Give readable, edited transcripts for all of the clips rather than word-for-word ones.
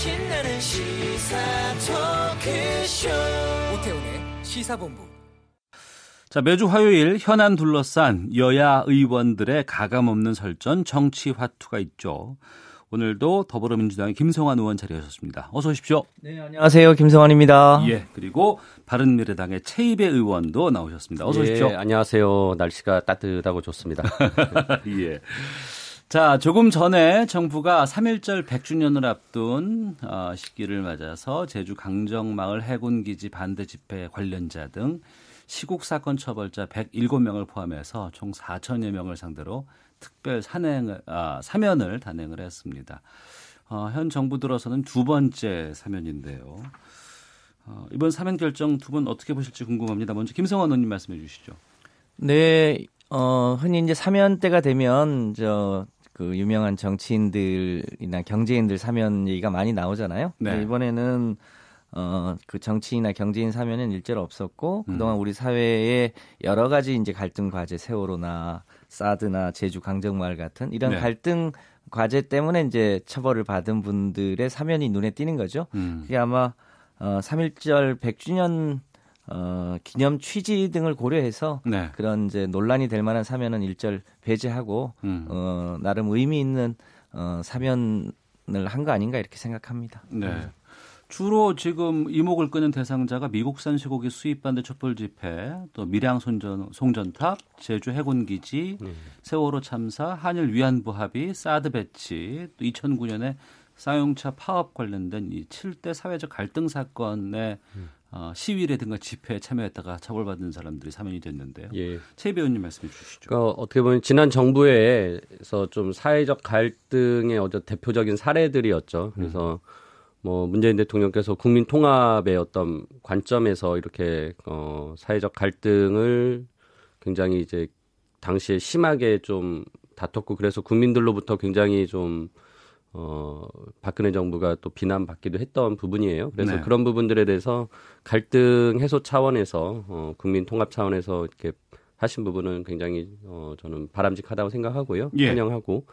신나는 시사 토크쇼 오태훈의 시사본부. 자, 매주 화요일 현안 둘러싼 여야 의원들의 가감없는 설전 정치 화투가 있죠. 오늘도 더불어민주당의 김성환 의원 자리하셨습니다. 어서 오십시오. 네, 안녕하세요. 김성환입니다. 예, 그리고 바른미래당의 최이배 의원도 나오셨습니다. 어서 오십시오. 예, 안녕하세요. 날씨가 따뜻하고 좋습니다. 예. 자, 조금 전에 정부가 3.1절 100주년을 앞둔 시기를 맞아서 제주 강정마을 해군기지 반대 집회 관련자 등 시국 사건 처벌자 107명을 포함해서 총 4천여 명을 상대로 특별 사면을 단행을 했습니다. 현 정부 들어서는 두 번째 사면인데요. 이번 사면 결정 두 분 어떻게 보실지 궁금합니다. 먼저 김성환 의원님 말씀해 주시죠. 네, 흔히 이제 사면 때가 되면 그 유명한 정치인들이나 경제인들 사면 얘기가 많이 나오잖아요. 네. 이번에는 그 정치인이나 경제인 사면은 일제로 없었고 그동안 우리 사회에 여러 가지 이제 갈등 과제, 세월호나 사드나 제주 강정마을 같은 이런 네. 갈등 과제 때문에 이제 처벌을 받은 분들의 사면이 눈에 띄는 거죠. 그게 아마 3.1절 100주년 기념 취지 등을 고려해서 네. 그런 이제 논란이 될 만한 사면은 일절 배제하고 나름 의미 있는 사면을 한 거 아닌가 이렇게 생각합니다. 네. 주로 지금 이목을 끄는 대상자가 미국산 쇠고기 수입 반대 촛불 집회, 또 밀양 송전탑, 제주 해군기지, 세월호 참사, 한일 위안부 합의, 사드 배치, 또 2009년에 쌍용차 파업 관련된 이 7대 사회적 갈등 사건의 시위라든가 집회에 참여했다가 처벌받은 사람들이 사면이 됐는데요. 예. 최 배우님 말씀해 주시죠. 그러니까 어떻게 보면 지난 정부에서 좀 사회적 갈등의 대표적인 사례들이었죠. 그래서 뭐 문재인 대통령께서 국민 통합의 어떤 관점에서 이렇게 사회적 갈등을 굉장히 이제 당시에 심하게 좀 다퉜고 그래서 국민들로부터 굉장히 좀 박근혜 정부가 또 비난받기도 했던 부분이에요. 그래서 네. 그런 부분들에 대해서 갈등 해소 차원에서 국민 통합 차원에서 이렇게 하신 부분은 굉장히 저는 바람직하다고 생각하고요. 예. 환영하고.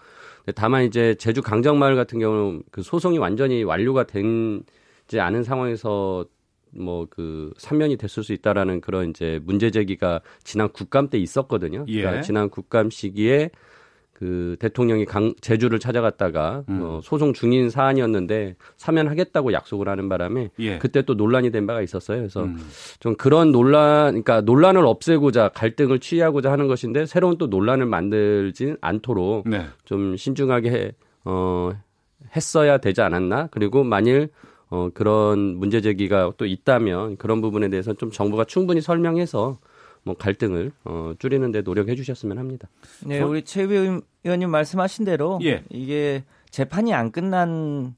다만 이제 제주 강정마을 같은 경우는 그 소송이 완전히 완료가 되지 않은 상황에서 뭐 그 사면이 됐을 수 있다라는 그런 이제 문제 제기가 지난 국감 때 있었거든요. 예. 그러니까 지난 국감 시기에 그 대통령이 제주를 찾아갔다가 소송 중인 사안이었는데 사면하겠다고 약속을 하는 바람에 예. 그때 또 논란이 된 바가 있었어요. 그래서 좀 그런 그러니까 논란을 없애고자 갈등을 취하고자 하는 것인데 새로운 또 논란을 만들진 않도록 네. 좀 신중하게 했어야 되지 않았나? 그리고 만일 그런 문제 제기가 또 있다면 그런 부분에 대해서 좀 정부가 충분히 설명해서 뭐 갈등을 줄이는 데 노력해 주셨으면 합니다. 네, 우리 최 의원님 말씀하신 대로 예. 이게 재판이 안 끝난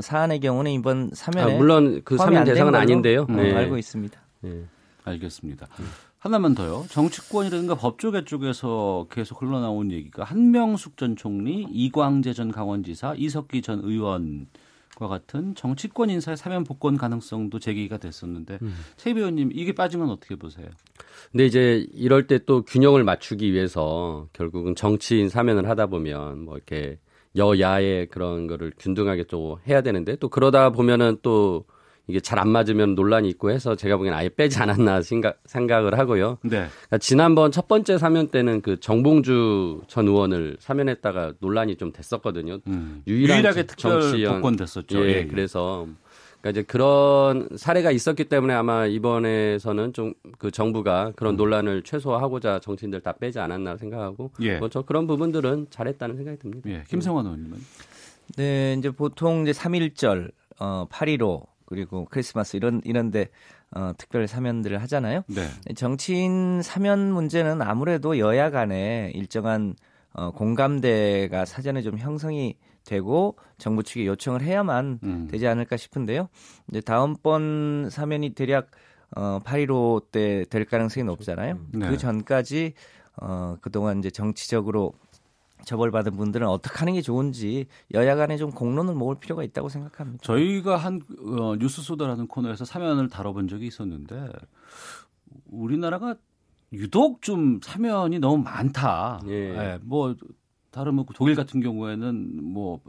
사안의 경우는 이번 사면에 물론 그 사면 대상은 아닌데요. 네. 알고 있습니다. 네. 알겠습니다. 하나만 더요. 정치권이라든가 법조계 쪽에서 계속 흘러나온 얘기가 한명숙 전 총리, 이광재 전 강원지사, 이석기 전 의원과 같은 정치권 인사의 사면 복권 가능성도 제기가 됐었는데 최 의원님 이게 빠지면 어떻게 보세요? 근데 이제 이럴 때 또 균형을 맞추기 위해서 결국은 정치인 사면을 하다 보면 뭐 이렇게 여야의 그런 거를 균등하게 또 해야 되는데 또 그러다 보면은 또 이게 잘 안 맞으면 논란이 있고 해서 제가 보기엔 아예 빼지 않았나 생각을 하고요. 네. 그러니까 지난번 첫 번째 사면 때는 그 정봉주 전 의원을 사면했다가 논란이 좀 됐었거든요. 유일하게 특별 정치인 복권됐었죠. 예, 예. 그래서 그러니까 이제 그런 사례가 있었기 때문에 아마 이번에서는 좀 그 정부가 그런 논란을 최소화하고자 정치인들 다 빼지 않았나 생각하고 예. 뭐 저 그런 부분들은 잘했다는 생각이 듭니다. 예. 김성환 의원님은? 네, 이제 보통 이제 3.1절, 8.15 그리고 크리스마스 이런데 특별 사면들을 하잖아요. 네. 정치인 사면 문제는 아무래도 여야 간에 일정한 공감대가 사전에 좀 형성이 되고 정부 측에 요청을 해야만 되지 않을까 싶은데요. 이제 다음번 사면이 대략 8.15 때 될 가능성이 높잖아요. 네. 그 전까지 그동안 이제 정치적으로 처벌받은 분들은 어떻게 하는 게 좋은지 여야 간에 좀 공론을 모을 필요가 있다고 생각합니다. 저희가 한 뉴스 소다라는 코너에서 사면을 다뤄본 적이 있었는데 우리나라가 유독 좀 사면이 너무 많다. 예. 뭐 다른 독일 같은 경우에는 뭐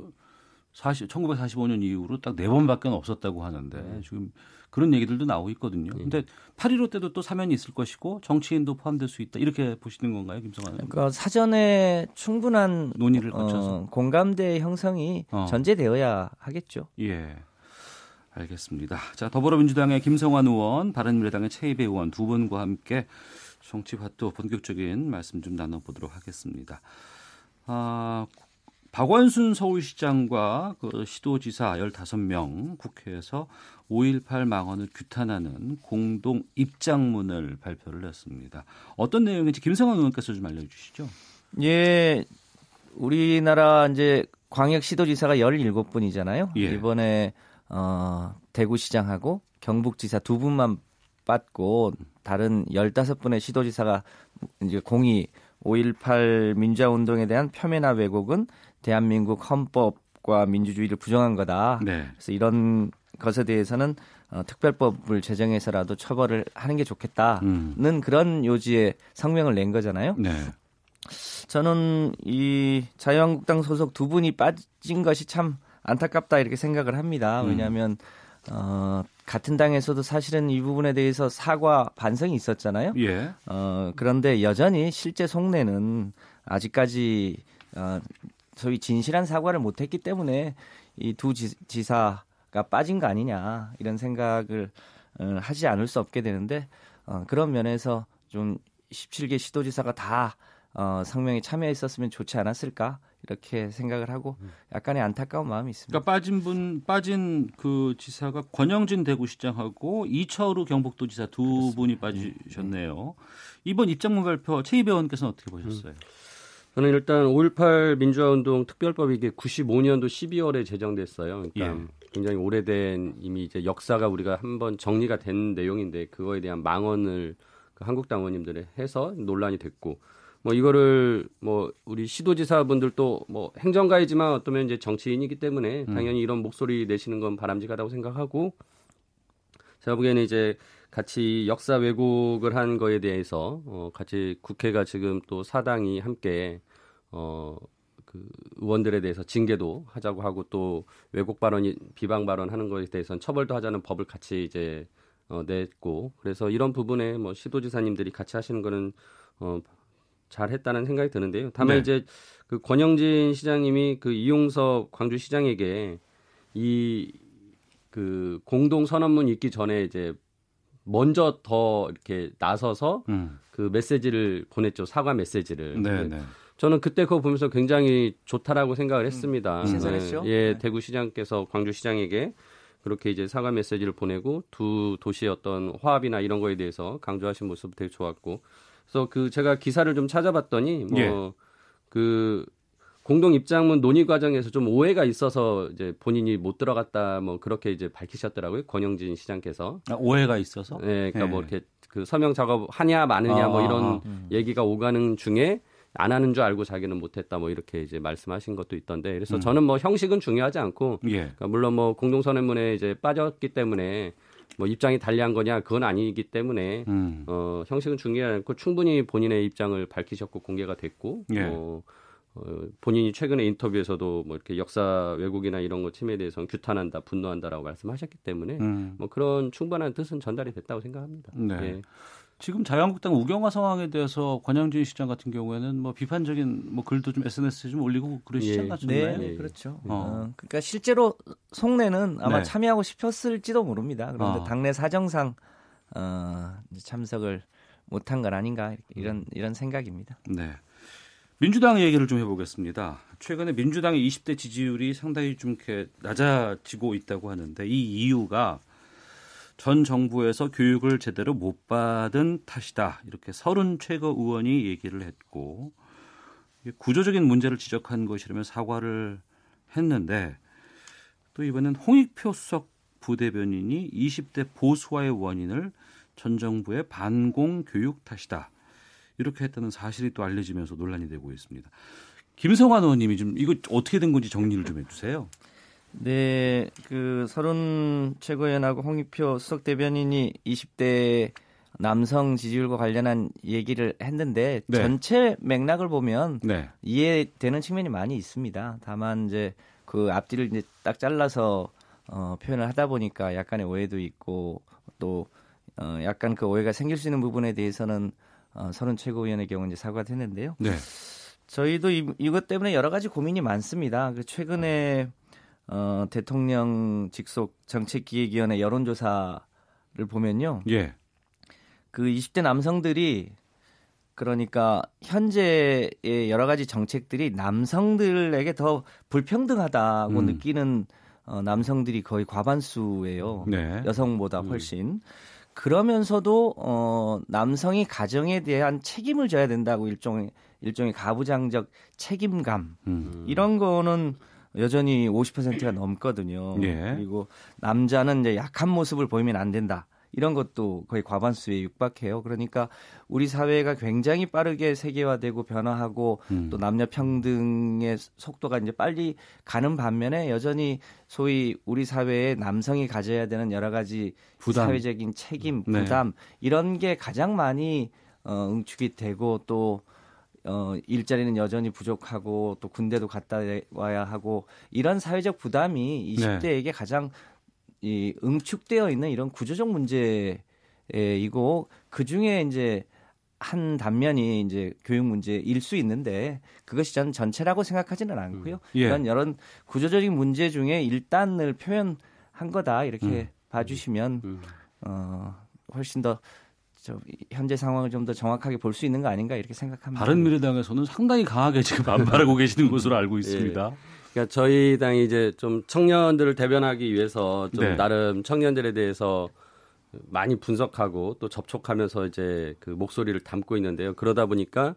1945년 이후로 딱 4번밖에 없었다고 하는데 지금 그런 얘기들도 나오고 있거든요. 근데 8.15 때도 또 사면이 있을 것이고 정치인도 포함될 수 있다. 이렇게 보시는 건가요, 김성환 의원? 그러니까 사전에 충분한 논의를 거쳐서 공감대 형성이 전제되어야 하겠죠. 예. 알겠습니다. 자, 더불어민주당의 김성환 의원, 바른미래당의 최이배 의원 두 분과 함께 정치화투 본격적인 말씀 좀 나눠보도록 하겠습니다. 박원순 서울시장과 그 시도지사 15명 국회에서 5.18 망언을 규탄하는 공동 입장문을 발표를 했습니다. 어떤 내용인지 김성환 의원께서 좀 알려주시죠. 예, 우리나라 이제 광역 시도지사가 17분이잖아요. 예. 이번에 대구시장하고 경북지사 두 분만 빠고 다른 15분의 시도지사가 이제 공이 5.18 민주화운동에 대한 폄훼나 왜곡은 대한민국 헌법과 민주주의를 부정한 거다. 네. 그래서 이런 것에 대해서는 특별법을 제정해서라도 처벌을 하는 게 좋겠다는 그런 요지의 성명을 낸 거잖아요. 네. 저는 이 자유한국당 소속 두 분이 빠진 것이 참 안타깝다 이렇게 생각을 합니다. 왜냐하면 같은 당에서도 사실은 이 부분에 대해서 사과 반성이 있었잖아요. 예. 그런데 여전히 실제 속내는 아직까지 소위 진실한 사과를 못했기 때문에 이 두 지사가 빠진 거 아니냐 이런 생각을 하지 않을 수 없게 되는데 그런 면에서 좀 17개 시도지사가 다 성명에 참여했었으면 좋지 않았을까 이렇게 생각을 하고 약간의 안타까운 마음이 있습니다. 그러니까 빠진 그 지사가 권영진 대구시장하고 이철우 경북도지사 두 분이 빠지셨네요. 이번 입장문 발표 최이배 의원께서는 어떻게 보셨어요? 저는 일단 5.18 민주화운동 특별법이 이게 95년도 12월에 제정됐어요. 그러니까 예. 굉장히 오래된 이미 이제 역사가 우리가 한번 정리가 된 내용인데 그거에 대한 망언을 그 한국당 의원님들이 해서 논란이 됐고 뭐 이거를 뭐 우리 시도지사분들도 뭐 행정가이지만 어쩌면 이제 정치인이기 때문에 당연히 이런 목소리 내시는 건 바람직하다고 생각하고 제가 보기에는 이제 같이 역사 왜곡을 한 거에 대해서 같이 국회가 지금 또 사당이 함께 그 의원들에 대해서 징계도 하자고 하고 또 왜곡 발언이 비방 발언하는 거에 대해서는 처벌도 하자는 법을 같이 이제 냈고 그래서 이런 부분에 뭐 시도지사님들이 같이 하시는 거는 잘했다는 생각이 드는데요. 다만 네. 이제 그 권영진 시장님이 그 이용석 광주시장에게 이 그 공동 선언문 읽기 전에 이제 먼저 더 이렇게 나서서 그 메시지를 보냈죠. 사과 메시지를. 네. 저는 그때 그거 보면서 굉장히 좋다라고 생각을 했습니다. 신선했죠. 예, 네. 대구시장께서 광주시장에게 그렇게 이제 사과 메시지를 보내고 두 도시의 어떤 화합이나 이런 거에 대해서 강조하신 모습 되게 좋았고. 그래서 그 제가 기사를 좀 찾아봤더니 뭐 그 공동 입장문 논의 과정에서 좀 오해가 있어서 이제 본인이 못 들어갔다 뭐 그렇게 이제 밝히셨더라고요. 권영진 시장께서. 오해가 있어서. 네, 그러니까 뭐 이렇게 그 서명 작업 하냐 마느냐 뭐 이런 얘기가 오가는 중에 안 하는 줄 알고 자기는 못했다 뭐 이렇게 이제 말씀하신 것도 있던데 그래서 저는 뭐 형식은 중요하지 않고 그러니까 물론 뭐 공동선언문에 이제 빠졌기 때문에 뭐 입장이 달리한 거냐 그건 아니기 때문에 형식은 중요하지 않고 충분히 본인의 입장을 밝히셨고 공개가 됐고 본인이 최근에 인터뷰에서도 뭐 이렇게 역사 왜곡이나 이런 거 침해에 대해서는 규탄한다, 분노한다라고 말씀하셨기 때문에 뭐 그런 충분한 뜻은 전달이 됐다고 생각합니다. 네. 예. 지금 자유한국당 우경화 상황에 대해서 권영진 시장 같은 경우에는 뭐 비판적인 뭐 글도 좀 SNS에 좀 올리고 그러시지 않았나요? 네, 그렇죠. 그러니까 실제로 속내는 아마 참여하고 싶었을지도 모릅니다. 그런데 당내 사정상 참석을 못한 건 아닌가 이런 생각입니다. 네. 민주당 얘기를 좀 해보겠습니다. 최근에 민주당의 20대 지지율이 상당히 좀 이렇게 낮아지고 있다고 하는데 이 이유가 전 정부에서 교육을 제대로 못 받은 탓이다. 이렇게 서른 최고의원이 얘기를 했고 구조적인 문제를 지적한 것이라면 사과를 했는데 또 이번엔 홍익표 수석 부대변인이 20대 보수화의 원인을 전 정부의 반공 교육 탓이다. 이렇게 했다는 사실이 또 알려지면서 논란이 되고 있습니다. 김성환 의원님이 좀 이거 어떻게 된 건지 정리를 좀 해주세요. 네, 그 서른 최고위원하고 홍익표 수석 대변인이 20대 남성 지지율과 관련한 얘기를 했는데 전체 맥락을 보면 이해되는 측면이 많이 있습니다. 다만 이제 그 앞뒤를 이제 딱 잘라서 표현을 하다 보니까 약간의 오해도 있고 또 약간 그 오해가 생길 수 있는 부분에 대해서는 서른 최고위원의 경우 이제 사과를 했는데요. 네. 저희도 이것 때문에 여러 가지 고민이 많습니다. 최근에 대통령 직속 정책기획위원회 여론조사를 보면요. 예. 그 20대 남성들이 그러니까 현재의 여러 가지 정책들이 남성들에게 더 불평등하다고 느끼는 남성들이 거의 과반수예요. 네. 여성보다 훨씬. 그러면서도 남성이 가정에 대한 책임을 져야 된다고 일종의 가부장적 책임감 이런 거는 여전히 50%가 넘거든요. 예. 그리고 남자는 이제 약한 모습을 보이면 안 된다. 이런 것도 거의 과반수에 육박해요. 그러니까 우리 사회가 굉장히 빠르게 세계화되고 변화하고 또 남녀 평등의 속도가 이제 빨리 가는 반면에 여전히 소위 우리 사회에 남성이 가져야 되는 여러 가지 부담. 사회적인 책임, 네. 부담 이런 게 가장 많이 응축이 되고 또 일자리는 여전히 부족하고 또 군대도 갔다 와야 하고 이런 사회적 부담이 20대에게 가장 응축되어 있는 이런 구조적 문제이고 그 중에 이제 한 단면이 이제 교육 문제일 수 있는데 그것이 저는 전체라고 생각하지는 않고요. 이런 구조적인 문제 중에 일단을 표현한 거다 이렇게 봐주시면 훨씬 더 현재 상황을 좀 더 정확하게 볼 수 있는 거 아닌가 이렇게 생각합니다. 바른미래당에서는 상당히 강하게 지금 반발하고 계시는 것으로 알고 있습니다. 그러니까 저희 당이 이제 좀 청년들을 대변하기 위해서 좀 네. 나름 청년들에 대해서 많이 분석하고 또 접촉하면서 이제 그 목소리를 담고 있는데요. 그러다 보니까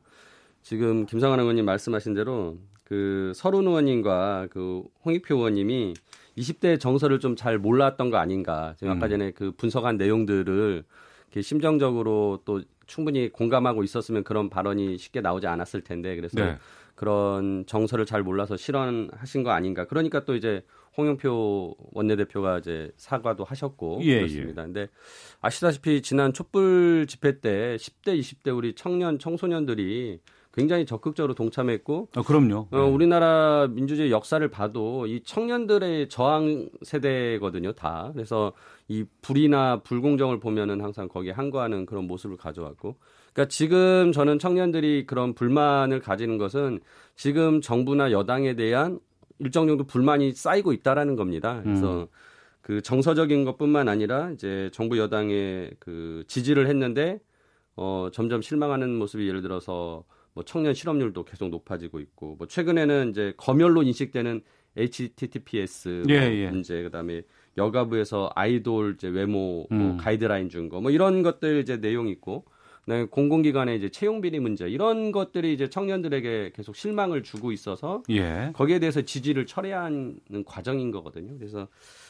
지금 김성환 의원님 말씀하신 대로 그 서른 의원님과 그 홍익표 의원님이 20대 정서를 좀 잘 몰랐던 거 아닌가. 지금 아까 전에 그 분석한 내용들을 이렇게 심정적으로 또 충분히 공감하고 있었으면 그런 발언이 쉽게 나오지 않았을 텐데 그래서 네. 그런 정서를 잘 몰라서 실언하신 거 아닌가. 그러니까 또 이제 홍영표 원내대표가 이제 사과도 하셨고 그렇습니다. 근데 아시다시피 지난 촛불 집회 때 10대, 20대 우리 청소년들이 굉장히 적극적으로 동참했고 그럼요. 우리나라 민주주의 역사를 봐도 이 청년들의 저항 세대거든요, 다. 그래서 이 불이나 불공정을 보면은 항상 거기에 항거하는 그런 모습을 가져왔고. 그러니까 지금 저는 청년들이 그런 불만을 가지는 것은 지금 정부나 여당에 대한 일정 정도 불만이 쌓이고 있다라는 겁니다. 그래서 그 정서적인 것뿐만 아니라 이제 정부 여당에 그 지지를 했는데 점점 실망하는 모습이 예를 들어서 뭐 청년 실업률도 계속 높아지고 있고 뭐 최근에는 이제 검열로 인식되는 HTTPS 문제 그다음에 여가부에서 아이돌 이제 외모 뭐 가이드라인 준 거 뭐 이런 것들 이제 내용이 있고 그다음에 공공기관의 이제 채용 비리 문제 이런 것들이 이제 청년들에게 계속 실망을 주고 있어서 거기에 대해서 지지를 철회하는 과정인 거거든요. 그래서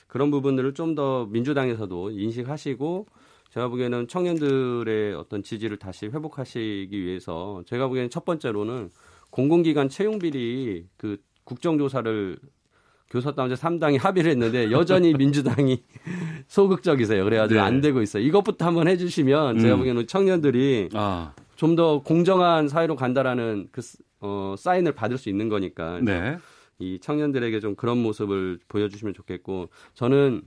그런 부분들을 좀 더 민주당에서도 인식하시고 제가 보기에는 청년들의 어떤 지지를 다시 회복하시기 위해서 제가 보기에는 첫 번째로는 공공기관 채용 비리 그 국정조사를 교섭단체 3당이 합의를 했는데 여전히 민주당이 소극적이세요. 그래가지고 안 되고 있어요. 이것부터 한번 해주시면 제가 보기에는 청년들이 좀 더 공정한 사회로 간다라는 그 사인을 받을 수 있는 거니까 이 청년들에게 좀 그런 모습을 보여주시면 좋겠고 저는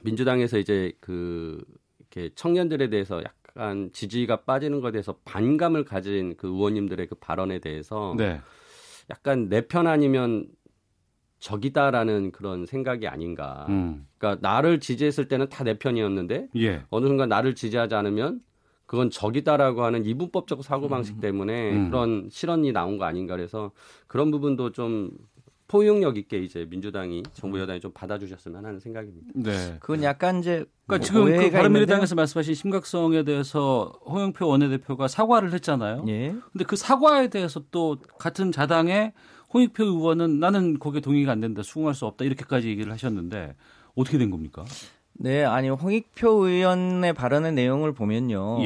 민주당에서 이제 이렇게 청년들에 대해서 약간 지지가 빠지는 것에 대해서 반감을 가진 그 의원님들의 그 발언에 대해서 약간 내 편 아니면 적이다라는 그런 생각이 아닌가. 그러니까 나를 지지했을 때는 다 내 편이었는데 어느 순간 나를 지지하지 않으면 그건 적이다라고 하는 이분법적 사고방식 때문에 그런 실언이 나온 거 아닌가. 그래서 그런 부분도 좀 포용력 있게 이제 민주당이 정부 여당이 좀 받아주셨으면 하는 생각입니다. 네. 그건 약간 이제 그러니까 지금 그 바른미래당에서 말씀하신 심각성에 대해서 홍영표 원내대표가 사과를 했잖아요. 근데 그 사과에 대해서 또 같은 자당의 홍익표 의원은 나는 거기에 동의가 안 된다, 수긍할 수 없다 이렇게까지 얘기를 하셨는데 어떻게 된 겁니까? 네, 아니 홍익표 의원의 발언의 내용을 보면요,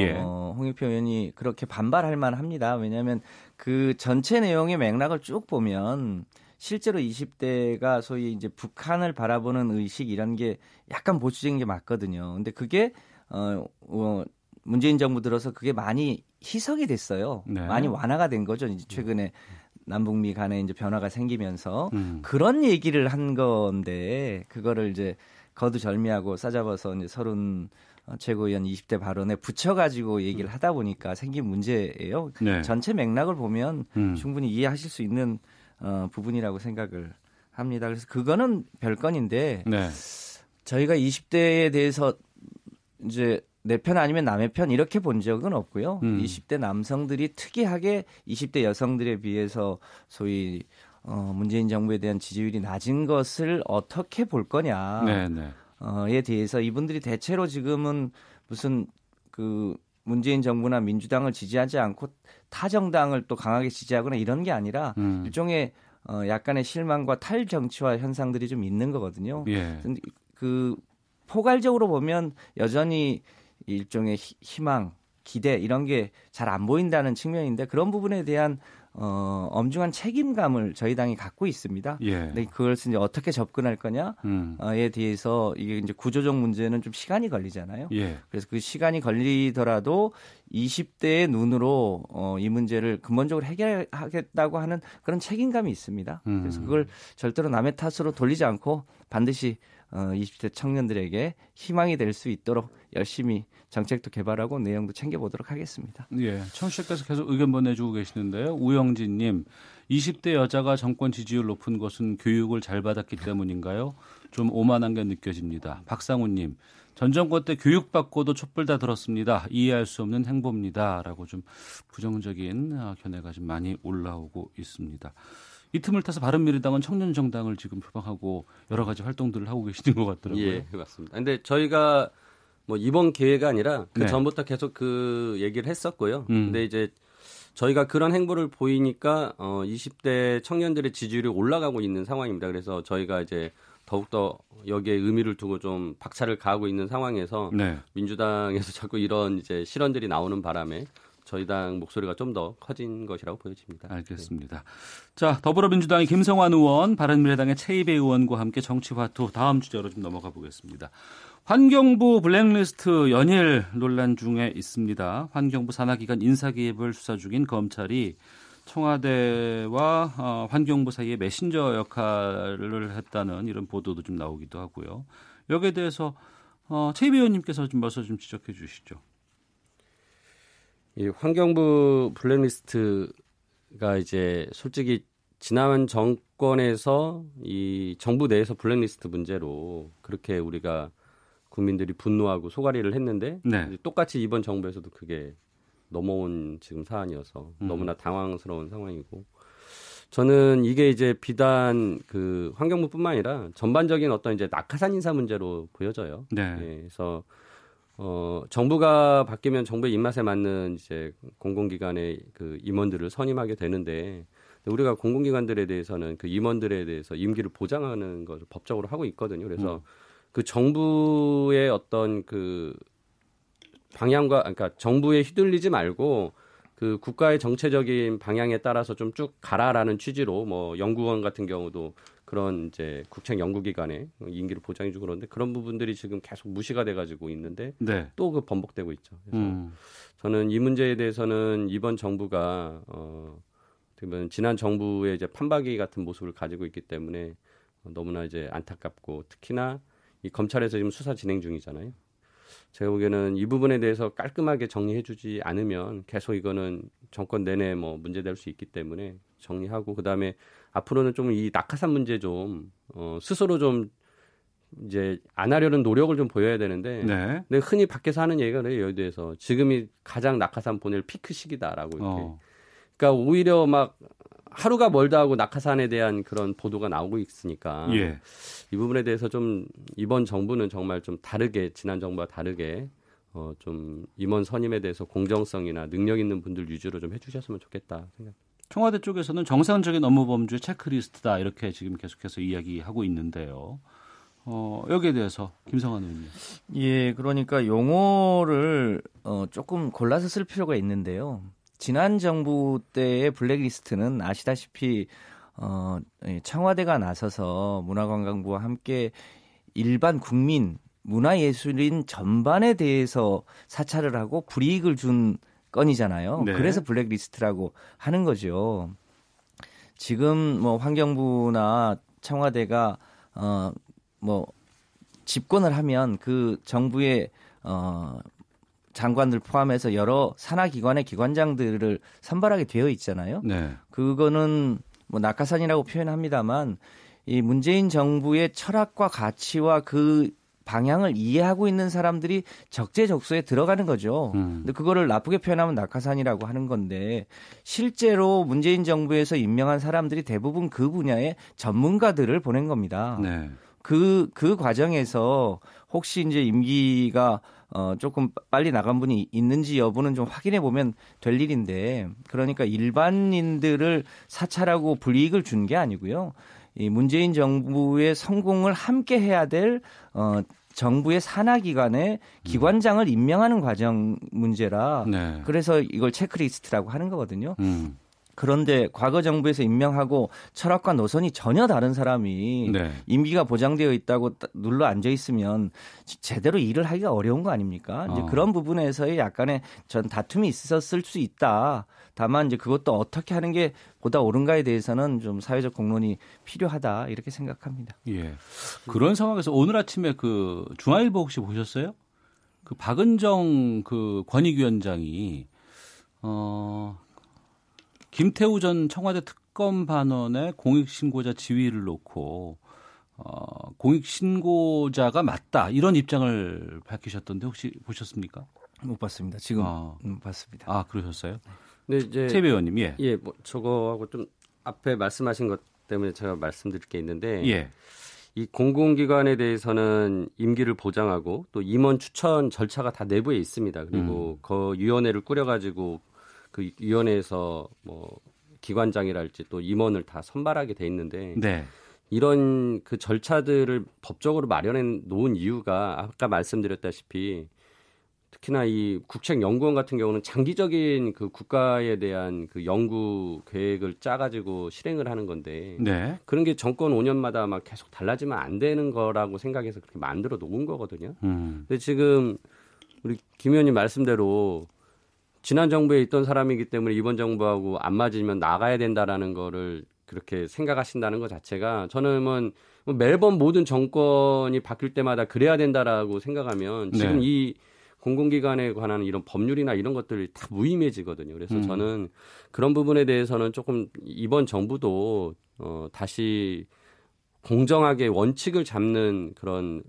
홍익표 의원이 그렇게 반발할 만합니다. 왜냐하면 그 전체 내용의 맥락을 쭉 보면 실제로 20대가 소위 이제 북한을 바라보는 의식 이런 게 약간 보수적인 게 맞거든요. 근데 그게 문재인 정부 들어서 그게 많이 희석이 됐어요. 많이 완화가 된 거죠. 이제 최근에 남북미 간에 이제 변화가 생기면서 그런 얘기를 한 건데 그거를 이제 거두절미하고 싸잡아서 이제 서른 최고위원 20대 발언에 붙여가지고 얘기를 하다 보니까 생긴 문제예요. 네. 전체 맥락을 보면 충분히 이해하실 수 있는 부분이라고 생각을 합니다. 그래서 그거는 별건인데 네. 저희가 20대에 대해서 이제 내 편 아니면 남의 편 이렇게 본 적은 없고요. 20대 남성들이 특이하게 20대 여성들에 비해서 소위 문재인 정부에 대한 지지율이 낮은 것을 어떻게 볼 거냐. 네, 네. 에 대해서 이분들이 대체로 지금은 무슨 그 문재인 정부나 민주당을 지지하지 않고 타 정당을 또 강하게 지지하거나 이런 게 아니라 일종의 약간의 실망과 탈정치화 현상들이 좀 있는 거거든요. 예. 그 포괄적으로 보면 여전히 일종의 희망, 기대 이런 게 잘 안 보인다는 측면인데 그런 부분에 대한 엄중한 책임감을 저희 당이 갖고 있습니다. 예. 근데 그것을 이제 어떻게 접근할 거냐에 대해서 이게 이제 구조적 문제는 좀 시간이 걸리잖아요. 예. 그래서 그 시간이 걸리더라도 20대의 눈으로 이 문제를 근본적으로 해결하겠다고 하는 그런 책임감이 있습니다. 그래서 그걸 절대로 남의 탓으로 돌리지 않고 반드시 20대 청년들에게 희망이 될 수 있도록 열심히 정책도 개발하고 내용도 챙겨보도록 하겠습니다. 예, 청취자께서 계속 의견 보내주고 계시는데요. 우영진님, 20대 여자가 정권 지지율 높은 것은 교육을 잘 받았기 때문인가요? 좀 오만한 게 느껴집니다. 박상우님, 전 정권 때 교육받고도 촛불 다 들었습니다. 이해할 수 없는 행보입니다. 라고 좀 부정적인 견해가 좀 많이 올라오고 있습니다. 이 틈을 타서 바른미래당은 청년정당을 지금 표방하고 여러 가지 활동들을 하고 계시는 것 같더라고요. 예, 맞습니다. 근데 저희가 뭐 이번 기회가 아니라 그 네. 전부터 계속 그 얘기를 했었고요. 근데 이제 저희가 그런 행보를 보이니까 20대 청년들의 지지율이 올라가고 있는 상황입니다. 그래서 저희가 이제 더욱더 여기에 의미를 두고 좀 박차를 가하고 있는 상황에서 네. 민주당에서 자꾸 이런 이제 실언들이 나오는 바람에 저희 당 목소리가 좀 더 커진 것이라고 보여집니다. 알겠습니다. 네. 자, 더불어민주당의 김성환 의원, 바른미래당의 최이배 의원과 함께 정치화투 다음 주제로 좀 넘어가 보겠습니다. 환경부 블랙리스트 연일 논란 중에 있습니다. 환경부 산하기관 인사개입을 수사 중인 검찰이 청와대와 환경부 사이에 메신저 역할을 했다는 이런 보도도 좀 나오기도 하고요. 여기에 대해서 최이배 의원님께서 좀 먼저 좀 지적해 주시죠. 이 환경부 블랙리스트가 이제 솔직히 지난 정권에서 이 정부 내에서 블랙리스트 문제로 그렇게 우리가 국민들이 분노하고 소가리를 했는데 네. 똑같이 이번 정부에서도 그게 넘어온 지금 사안이어서 너무나 당황스러운 상황이고 저는 이게 이제 비단 그 환경부뿐만 아니라 전반적인 어떤 이제 낙하산 인사 문제로 보여져요. 네. 예, 그래서 정부가 바뀌면 정부의 입맛에 맞는 이제 공공기관의 그 임원들을 선임하게 되는데 우리가 공공기관들에 대해서는 그 임원들에 대해서 임기를 보장하는 것을 법적으로 하고 있거든요. 그래서 그 정부의 어떤 그 방향과 그러니까 정부에 휘둘리지 말고 그 국가의 정체적인 방향에 따라서 좀 쭉 가라라는 취지로 뭐 연구원 같은 경우도 그런 이제 국책 연구기관에 임기를 보장해주고 그러는데 그런 부분들이 지금 계속 무시가 돼가지고 있는데 네. 또 그 번복되고 있죠. 그래서 저는 이 문제에 대해서는 이번 정부가 어떻게 보면 지난 정부의 이제 판박이 같은 모습을 가지고 있기 때문에 너무나 이제 안타깝고 특히나 이 검찰에서 지금 수사 진행 중이잖아요. 제가 보기에는 이 부분에 대해서 깔끔하게 정리해주지 않으면 계속 이거는 정권 내내 뭐 문제될 수 있기 때문에 정리하고 그다음에 앞으로는 좀 이 낙하산 문제 좀 스스로 좀 이제 안 하려는 노력을 좀 보여야 되는데 네. 근데 흔히 밖에서 하는 얘기가 그래요. 여기에 대해서 지금이 가장 낙하산 보낼 피크 시기다라고 이렇게. 그러니까 오히려 막 하루가 멀다 하고 낙하산에 대한 그런 보도가 나오고 있으니까 예. 이 부분에 대해서 좀 이번 정부는 정말 좀 다르게 지난 정부와 다르게 좀 임원 선임에 대해서 공정성이나 능력 있는 분들 위주로 좀 해주셨으면 좋겠다 생각합니다. 청와대 쪽에서는 정상적인 업무 범주 체크리스트다 이렇게 지금 계속해서 이야기하고 있는데요. 여기에 대해서 김성환 의원님. 예, 그러니까 용어를 조금 골라서 쓸 필요가 있는데요. 지난 정부 때의 블랙리스트는 아시다시피 청와대가 나서서 문화관광부와 함께 일반 국민 문화예술인 전반에 대해서 사찰을 하고 불이익을 준 건이잖아요. 네. 그래서 블랙리스트라고 하는 거죠. 지금 뭐 환경부나 청와대가 뭐 집권을 하면 그 정부의 장관들 포함해서 여러 산하기관의 기관장들을 선발하게 되어 있잖아요. 네. 그거는 뭐 낙하산이라고 표현합니다만 이 문재인 정부의 철학과 가치와 그 방향을 이해하고 있는 사람들이 적재적소에 들어가는 거죠. 근데 그거를 나쁘게 표현하면 낙하산이라고 하는 건데 실제로 문재인 정부에서 임명한 사람들이 대부분 그 분야의 전문가들을 보낸 겁니다. 네. 그 과정에서 혹시 이제 임기가 조금 빨리 나간 분이 있는지 여부는 좀 확인해 보면 될 일인데 그러니까 일반인들을 사찰하고 불이익을 준 게 아니고요. 이 문재인 정부의 성공을 함께 해야 될 정부의 산하기관의 기관장을 임명하는 과정 문제라 네. 그래서 이걸 체크리스트라고 하는 거거든요. 그런데 과거 정부에서 임명하고 철학과 노선이 전혀 다른 사람이 네. 임기가 보장되어 있다고 눌러 앉아 있으면 제대로 일을 하기가 어려운 거 아닙니까? 이제 그런 부분에서의 약간의 전 다툼이 있었을 수 있다. 다만 이제 그것도 어떻게 하는 게 보다 옳은가에 대해서는 좀 사회적 공론이 필요하다 이렇게 생각합니다. 예. 그런 상황에서 오늘 아침에 그 중앙일보 혹시 보셨어요? 그 박은정 그 권익위원장이 김태우 전 청와대 특검 반원의 공익신고자 지위를 놓고 공익신고자가 맞다 이런 입장을 밝히셨던데 혹시 보셨습니까? 못 봤습니다. 지금 봤습니다. 아 그러셨어요? 근데 이제 최 의원님, 예, 뭐 저거하고 좀 앞에 말씀하신 것 때문에 제가 말씀드릴 게 있는데, 예. 이 공공기관에 대해서는 임기를 보장하고 또 임원 추천 절차가 다 내부에 있습니다. 그리고 그 위원회를 꾸려가지고 그 위원회에서 뭐 기관장이랄지 또 임원을 다 선발하게 돼 있는데 네. 이런 그 절차들을 법적으로 마련해 놓은 이유가 아까 말씀드렸다시피 특히나 이 국책연구원 같은 경우는 장기적인 그 국가에 대한 그 연구 계획을 짜가지고 실행을 하는 건데 네. 그런 게 정권 5년마다 막 계속 달라지면 안 되는 거라고 생각해서 그렇게 만들어 놓은 거거든요. 근데 지금 우리 김 의원님 말씀대로 지난 정부에 있던 사람이기 때문에 이번 정부하고 안 맞으면 나가야 된다라는 거를 그렇게 생각하신다는 것 자체가 저는 뭐 매번 모든 정권이 바뀔 때마다 그래야 된다라고 생각하면 지금 네. 이 공공기관에 관한 이런 법률이나 이런 것들이 다 무의미해지거든요. 그래서 저는 그런 부분에 대해서는 조금 이번 정부도 다시 공정하게 원칙을 잡는 그런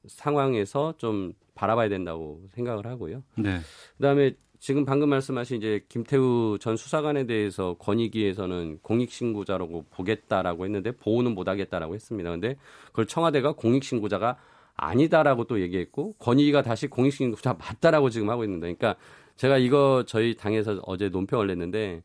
상황에서 좀 바라봐야 된다고 생각을 하고요. 네. 그다음에 지금 방금 말씀하신 이제 김태우 전 수사관에 대해서 권익위에서는 공익신고자라고 보겠다라고 했는데 보호는 못하겠다라고 했습니다. 그런데 그걸 청와대가 공익신고자가 아니다라고 또 얘기했고 권익위가 다시 공익신고자 맞다라고 지금 하고 있는데, 그러니까 제가 이거 저희 당에서 어제 논평을 냈는데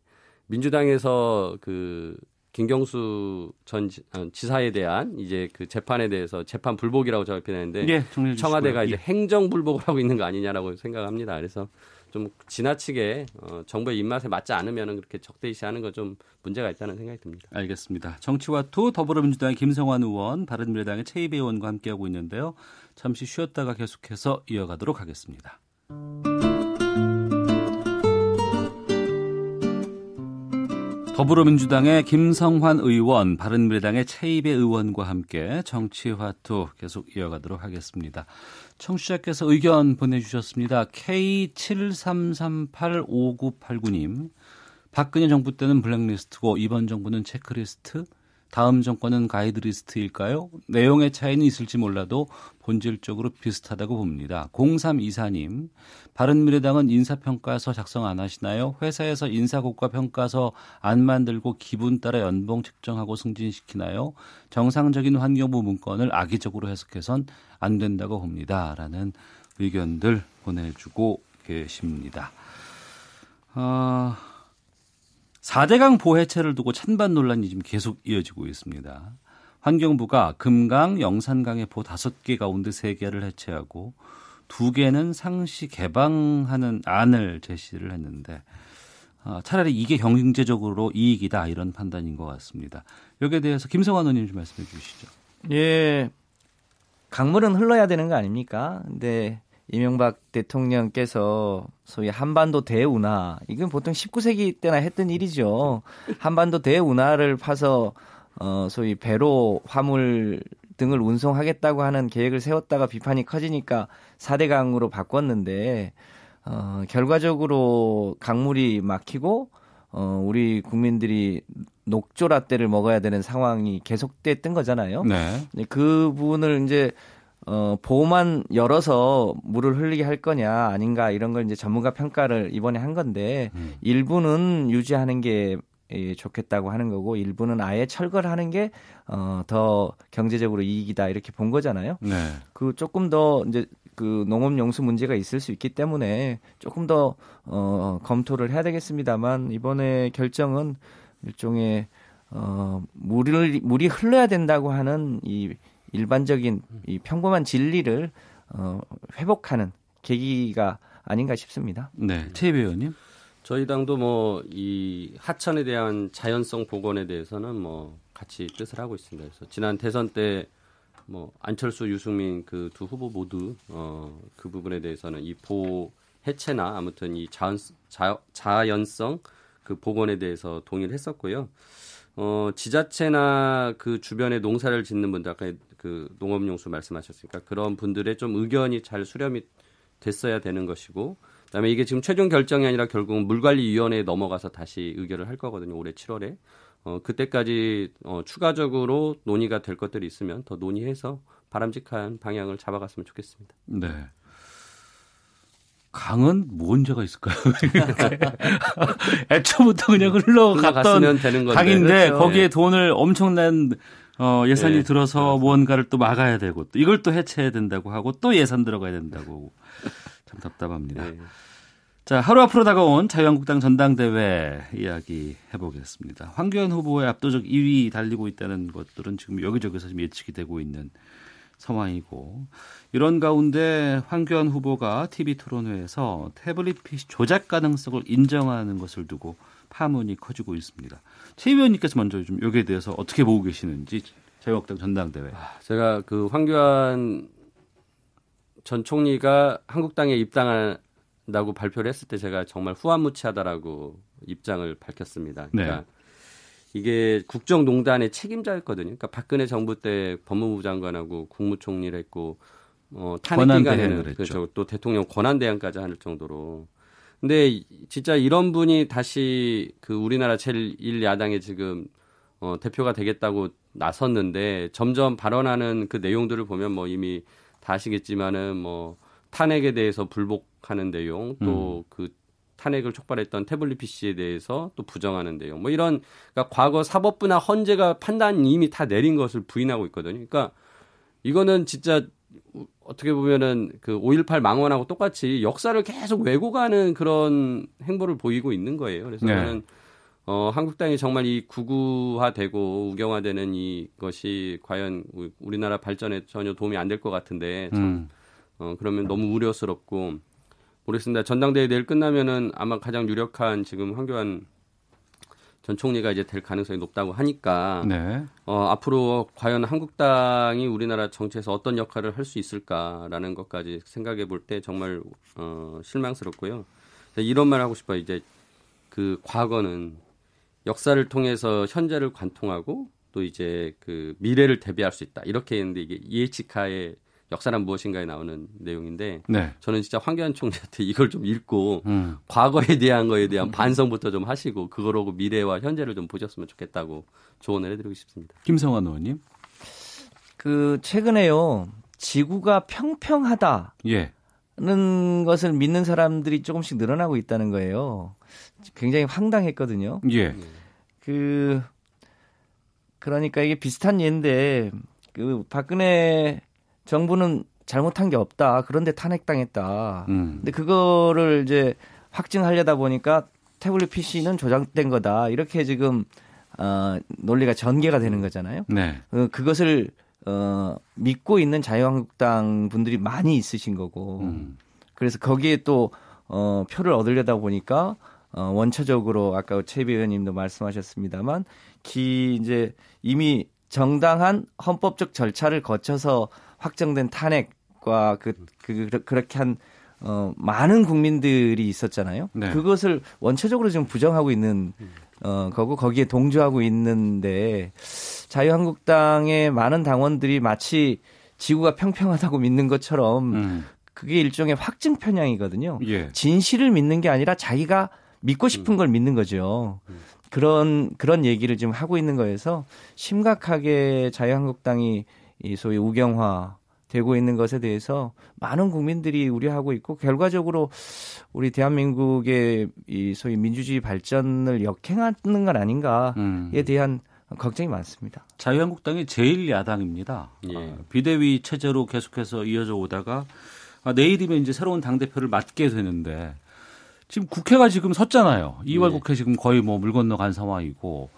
민주당에서 그 김경수 전 지사에 대한 이제 그 재판에 대해서 재판 불복이라고 저가 표현했는데 예, 청와대가 예. 이제 행정 불복을 하고 있는 거 아니냐라고 생각합니다. 그래서 좀 지나치게 정부의 입맛에 맞지 않으면 그렇게 적대시하는 건 좀 문제가 있다는 생각이 듭니다. 알겠습니다. 정치와투 더불어민주당의 김성환 의원, 바른미래당의 최이배 의원과 함께하고 있는데요. 잠시 쉬었다가 계속해서 이어가도록 하겠습니다. 더불어민주당의 김성환 의원, 바른미래당의 최이배 의원과 함께 정치화투 계속 이어가도록 하겠습니다. 청취자께서 의견 보내주셨습니다. K73385989님. 박근혜 정부 때는 블랙리스트고 이번 정부는 체크리스트? 다음 정권은 가이드리스트일까요? 내용의 차이는 있을지 몰라도 본질적으로 비슷하다고 봅니다. 0324님, 바른미래당은 인사평가서 작성 안 하시나요? 회사에서 인사고과 평가서 안 만들고 기분 따라 연봉 측정하고 승진시키나요? 정상적인 환경부 문건을 악의적으로 해석해선 안 된다고 봅니다. 라는 의견들 보내주고 계십니다. 4대강 보해체를 두고 찬반 논란이 지금 계속 이어지고 있습니다. 환경부가 금강, 영산강의 보 5개 가운데 3개를 해체하고 2개는 상시 개방하는 안을 제시를 했는데 차라리 이게 경제적으로 이익이다 이런 판단인 것 같습니다. 여기에 대해서 김성환 의원님 좀 말씀해 주시죠. 예, 강물은 흘러야 되는 거 아닙니까? 근데 이명박 대통령께서 소위 한반도 대운하, 이건 보통 19세기 때나 했던 일이죠. 한반도 대운하를 파서 소위 배로 화물 등을 운송하겠다고 하는 계획을 세웠다가 비판이 커지니까 4대강으로 바꿨는데 결과적으로 강물이 막히고 우리 국민들이 녹조라떼를 먹어야 되는 상황이 계속됐던 거잖아요. 네. 그 부분을 이제 보호만 열어서 물을 흘리게 할 거냐 아닌가 이런 걸 이제 전문가 평가를 이번에 한 건데 일부는 유지하는 게 좋겠다고 하는 거고 일부는 아예 철거를 하는 게 더 경제적으로 이익이다 이렇게 본 거잖아요. 네. 그 조금 더 이제 그 농업 용수 문제가 있을 수 있기 때문에 조금 더 검토를 해야 되겠습니다만 이번에 결정은 일종의 물이 흘러야 된다고 하는 이 일반적인 이 평범한 진리를 회복하는 계기가 아닌가 싶습니다. 네, 최희배 의원님. 저희 당도 뭐 이 하천에 대한 자연성 복원에 대해서는 뭐 같이 뜻을 하고 있습니다. 그래서 지난 대선 때 뭐 안철수, 유승민 그 두 후보 모두 그 부분에 대해서는 이 보호 해체나 아무튼 이 자연성 그 복원에 대해서 동의를 했었고요. 지자체나 그 주변에 농사를 짓는 분들 아까 그 농업용수 말씀하셨으니까 그런 분들의 좀 의견이 잘 수렴이 됐어야 되는 것이고 그다음에 이게 지금 최종 결정이 아니라 결국은 물관리위원회에 넘어가서 다시 의결을 할 거거든요. 올해 7월에. 그때까지 추가적으로 논의가 될 것들이 있으면 더 논의해서 바람직한 방향을 잡아갔으면 좋겠습니다. 네. 강은 뭔 죄가 있을까요? 애초부터 그냥 흘러갔던 되는 건데. 강인데 그렇죠. 거기에 돈을 엄청난 예산이 들어서 무언가를 또 막아야 되고 또 이걸 또 해체해야 된다고 하고 또 예산 들어가야 된다고 참 답답합니다. 네. 자, 하루 앞으로 다가온 자유한국당 전당대회 이야기 해보겠습니다. 황교안 후보의 압도적 2위 달리고 있다는 것들은 지금 여기저기서 좀 예측이 되고 있는 상황이고 이런 가운데 황교안 후보가 TV토론회에서 태블릿 PC 조작 가능성을 인정하는 것을 두고 파문이 커지고 있습니다. 최 의원님께서 먼저 좀 여기에 대해서 어떻게 보고 계시는지 자유한국당 전당대회. 제가 그 황교안 전 총리가 한국당에 입당한다고 발표를 했을 때 제가 정말 후한무치하다라고 입장을 밝혔습니다. 그러니까 네. 이게 국정농단의 책임자였거든요. 그러니까 박근혜 정부 때 법무부 장관하고 국무총리를 했고 탄핵 기간에는 그렇죠. 또 대통령 권한대행까지 할 정도로. 근데 진짜 이런 분이 다시 그 우리나라 제1야당에 지금 대표가 되겠다고 나섰는데 점점 발언하는 그 내용들을 보면 뭐 이미 다 아시겠지만은 뭐 탄핵에 대해서 불복하는 내용 또 그 탄핵을 촉발했던 태블릿 PC에 대해서 또 부정하는 내용 뭐 이런 그러니까 과거 사법부나 헌재가 판단 이미 다 내린 것을 부인하고 있거든요. 그러니까 이거는 진짜 어떻게 보면은 그 5.18 망언하고 똑같이 역사를 계속 왜곡하는 그런 행보를 보이고 있는 거예요. 그래서 저는 한국당이 정말 이 구구화되고 우경화되는 이것이 과연 우리나라 발전에 전혀 도움이 안 될 것 같은데 그러면 너무 우려스럽고 모르겠습니다. 전당대회 내일 끝나면은 아마 가장 유력한 지금 황교안 전 총리가 이제 될 가능성이 높다고 하니까 앞으로 과연 한국당이 우리나라 정치에서 어떤 역할을 할 수 있을까라는 것까지 생각해 볼 때 정말 실망스럽고요. 이런 말 하고 싶어요. 이제 그 과거는 역사를 통해서 현재를 관통하고 또 이제 그 미래를 대비할 수 있다. 이렇게 했는데 이게 이에치카의 역사란 무엇인가에 나오는 내용인데 저는 진짜 황교안 총리한테 이걸 좀 읽고 과거에 대한 거에 대한 반성부터 좀 하시고 그거로 미래와 현재를 좀 보셨으면 좋겠다고 조언을 해드리고 싶습니다. 김성환 의원님. 그 최근에요. 지구가 평평하다는 것을 믿는 사람들이 조금씩 늘어나고 있다는 거예요. 굉장히 황당했거든요. 그러니까 이게 비슷한 예인데 그 박근혜 정부는 잘못한 게 없다. 그런데 탄핵당했다. 근데 그거를 이제 확증하려다 보니까 태블릿 PC는 조작된 거다. 이렇게 지금 논리가 전개가 되는 거잖아요. 그것을 믿고 있는 자유한국당 분들이 많이 있으신 거고. 그래서 거기에 또 표를 얻으려다 보니까 원초적으로 아까 최비 의원님도 말씀하셨습니다만 이제 이미 정당한 헌법적 절차를 거쳐서 확정된 탄핵 과 그렇게 한 많은 국민들이 있었잖아요. 네. 그것을 원초적으로 지금 부정하고 있는 거고 거기에 동조하고 있는데 자유한국당의 많은 당원들이 마치 지구가 평평하다고 믿는 것처럼 그게 일종의 확증 편향이거든요. 예. 진실을 믿는 게 아니라 자기가 믿고 싶은 걸 믿는 거죠. 그런 얘기를 지금 하고 있는 거여서 심각하게 자유한국당이 이 소위 우경화 되고 있는 것에 대해서 많은 국민들이 우려하고 있고 결과적으로 우리 대한민국의 이 소위 민주주의 발전을 역행하는 건 아닌가에 대한 걱정이 많습니다. 자유한국당이 제1야당입니다. 예. 비대위 체제로 계속해서 이어져 오다가 내일이면 이제 새로운 당대표를 맡게 되는데 지금 국회가 지금 섰잖아요. 2월 예. 국회 지금 거의 뭐 물 건너간 상황이고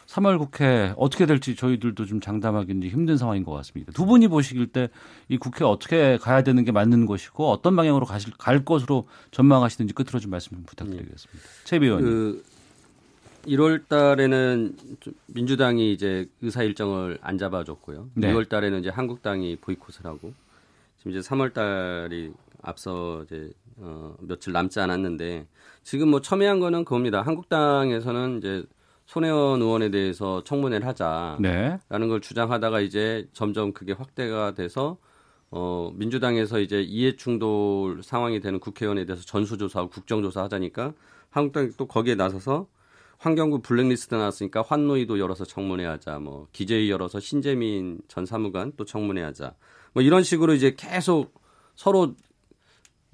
3월 국회 어떻게 될지 저희들도 좀 장담하기 힘든 상황인 것 같습니다. 두 분이 보시길 때 이 국회 어떻게 가야 되는 게 맞는 것이고 어떤 방향으로 갈 것으로 전망하시는지 끝으로 좀 말씀 좀 부탁드리겠습니다. 최 의원님. 1월 달에는 민주당이 이제 의사 일정을 안 잡아줬고요. 네. 2월 달에는 이제 한국당이 보이콧을 하고 지금 이제 3월 달이 앞서 이제 며칠 남지 않았는데 지금 뭐 첨예한 거는 그겁니다. 한국당에서는 이제 손혜원 의원에 대해서 청문회를 하자라는 네. 걸 주장하다가 이제 점점 그게 확대가 돼서 민주당에서 이제 이해충돌 상황이 되는 국회의원에 대해서 전수조사하고 국정조사 하자니까 한국당이 또 거기에 나서서 환경부 블랙리스트 나왔으니까 환노위도 열어서 청문회하자, 뭐 기재위 열어서 신재민 전 사무관 또 청문회하자, 뭐 이런 식으로 이제 계속 서로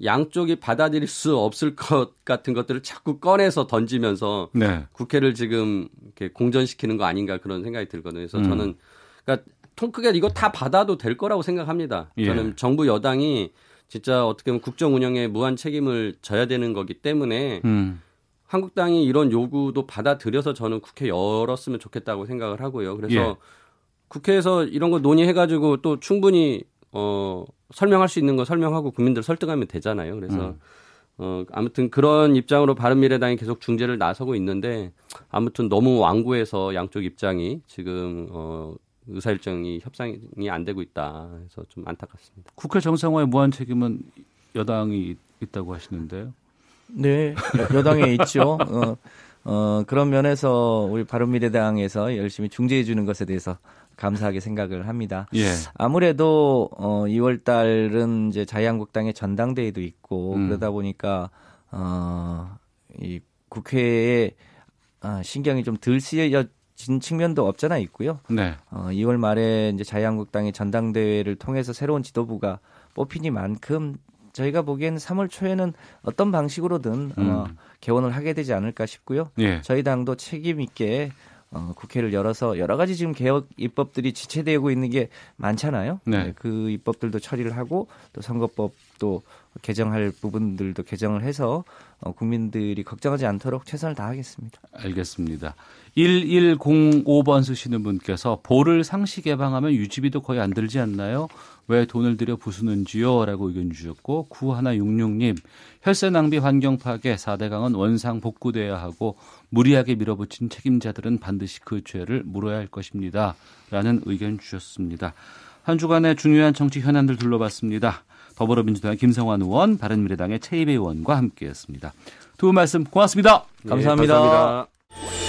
양쪽이 받아들일 수 없을 것 같은 것들을 자꾸 꺼내서 던지면서 네. 국회를 지금 이렇게 공전시키는 거 아닌가 그런 생각이 들거든요. 그래서 저는 그러니까 통 크게 이거 다 받아도 될 거라고 생각합니다. 예. 저는 정부 여당이 진짜 어떻게 보면 국정 운영에 무한 책임을 져야 되는 거기 때문에 한국당이 이런 요구도 받아들여서 저는 국회 열었으면 좋겠다고 생각을 하고요. 그래서 예. 국회에서 이런 거 논의해가지고 또 충분히 설명할 수 있는 거 설명하고 국민들 설득하면 되잖아요. 그래서 아무튼 그런 입장으로 바른미래당이 계속 중재를 나서고 있는데 아무튼 너무 완고해서 양쪽 입장이 지금 의사일정이 협상이 안 되고 있다. 그래서 좀 안타깝습니다. 국회 정상화의 무한 책임은 여당이 있다고 하시는데요. 네, 여당에 있죠. 그런 면에서 우리 바른미래당에서 열심히 중재해 주는 것에 대해서 감사하게 생각을 합니다. 예. 아무래도 2월 달은 이제 자유한국당의 전당대회도 있고 그러다 보니까 이 국회에 신경이 좀 덜 쓰여진 측면도 없잖아 있고요. 네. 2월 말에 이제 자유한국당의 전당대회를 통해서 새로운 지도부가 뽑히니만큼 저희가 보기에는 3월 초에는 어떤 방식으로든 개원을 하게 되지 않을까 싶고요. 예. 저희 당도 책임 있게 국회를 열어서 여러 가지 지금 개혁 입법들이 지체되고 있는 게 많잖아요. 네. 그 입법들도 처리를 하고 또 선거법도 개정할 부분들도 개정을 해서 국민들이 걱정하지 않도록 최선을 다하겠습니다. 알겠습니다. 1105번 쓰시는 분께서 볼을 상시 개방하면 유지비도 거의 안 들지 않나요? 왜 돈을 들여 부수는지요? 라고 의견 주셨고 9166님 혈세 낭비 환경 파괴 4대강은 원상 복구돼야 하고 무리하게 밀어붙인 책임자들은 반드시 그 죄를 물어야 할 것입니다. 라는 의견 주셨습니다. 한 주간의 중요한 정치 현안들 둘러봤습니다. 더불어민주당의 김성환 의원, 바른미래당의 최이배 의원과 함께했습니다. 두 분 말씀 고맙습니다. 감사합니다. 네, 감사합니다.